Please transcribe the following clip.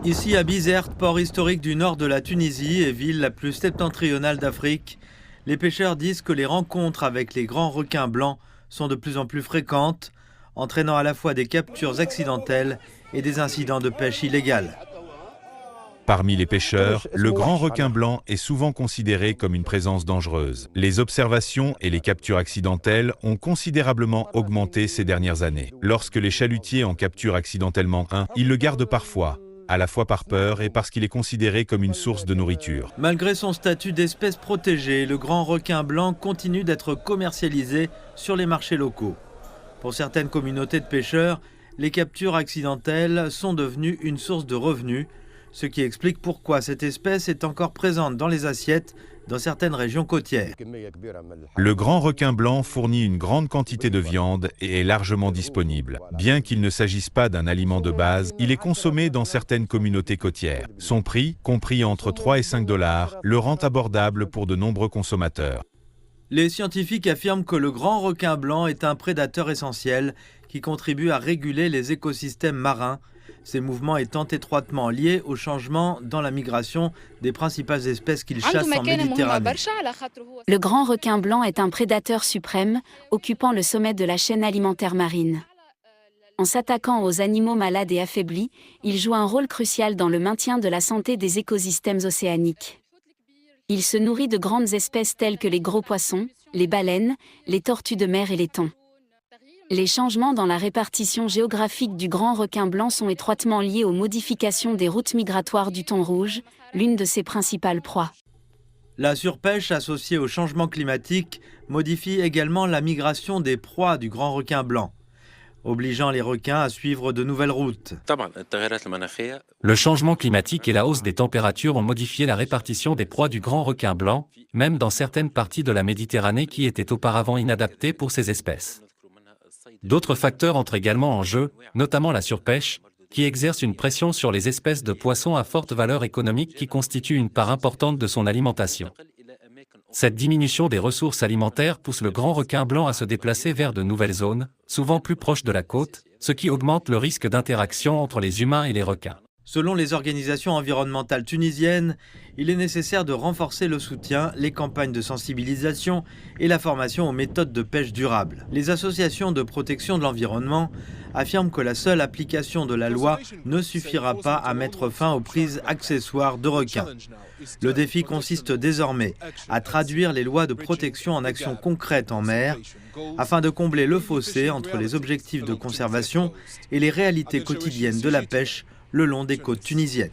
Ici à Bizerte, port historique du nord de la Tunisie et ville la plus septentrionale d'Afrique, les pêcheurs disent que les rencontres avec les grands requins blancs sont de plus en plus fréquentes, entraînant à la fois des captures accidentelles et des incidents de pêche illégale. Parmi les pêcheurs, le grand requin blanc est souvent considéré comme une présence dangereuse. Les observations et les captures accidentelles ont considérablement augmenté ces dernières années. Lorsque les chalutiers en capturent accidentellement un, ils le gardent parfois, à la fois par peur et parce qu'il est considéré comme une source de nourriture. Malgré son statut d'espèce protégée, le grand requin blanc continue d'être commercialisé sur les marchés locaux. Pour certaines communautés de pêcheurs, les captures accidentelles sont devenues une source de revenus, ce qui explique pourquoi cette espèce est encore présente dans les assiettes dans certaines régions côtières. Le grand requin blanc fournit une grande quantité de viande et est largement disponible. Bien qu'il ne s'agisse pas d'un aliment de base, il est consommé dans certaines communautés côtières. Son prix, compris entre 3 et 5 $, le rend abordable pour de nombreux consommateurs. Les scientifiques affirment que le grand requin blanc est un prédateur essentiel qui contribue à réguler les écosystèmes marins, ces mouvements étant étroitement liés au changement dans la migration des principales espèces qu'il chasse en Méditerranée. Le grand requin blanc est un prédateur suprême, occupant le sommet de la chaîne alimentaire marine. En s'attaquant aux animaux malades et affaiblis, il joue un rôle crucial dans le maintien de la santé des écosystèmes océaniques. Il se nourrit de grandes espèces telles que les gros poissons, les baleines, les tortues de mer et les thons. Les changements dans la répartition géographique du grand requin blanc sont étroitement liés aux modifications des routes migratoires du thon rouge, l'une de ses principales proies. La surpêche associée au changement climatique modifie également la migration des proies du grand requin blanc, obligeant les requins à suivre de nouvelles routes. Le changement climatique et la hausse des températures ont modifié la répartition des proies du grand requin blanc, même dans certaines parties de la Méditerranée qui étaient auparavant inadaptées pour ces espèces. D'autres facteurs entrent également en jeu, notamment la surpêche, qui exerce une pression sur les espèces de poissons à forte valeur économique qui constituent une part importante de son alimentation. Cette diminution des ressources alimentaires pousse le grand requin blanc à se déplacer vers de nouvelles zones, souvent plus proches de la côte, ce qui augmente le risque d'interaction entre les humains et les requins. Selon les organisations environnementales tunisiennes, il est nécessaire de renforcer le soutien, les campagnes de sensibilisation et la formation aux méthodes de pêche durable. Les associations de protection de l'environnement affirment que la seule application de la loi ne suffira pas à mettre fin aux prises accessoires de requins. Le défi consiste désormais à traduire les lois de protection en actions concrètes en mer, afin de combler le fossé entre les objectifs de conservation et les réalités quotidiennes de la pêche le long des côtes tunisiennes.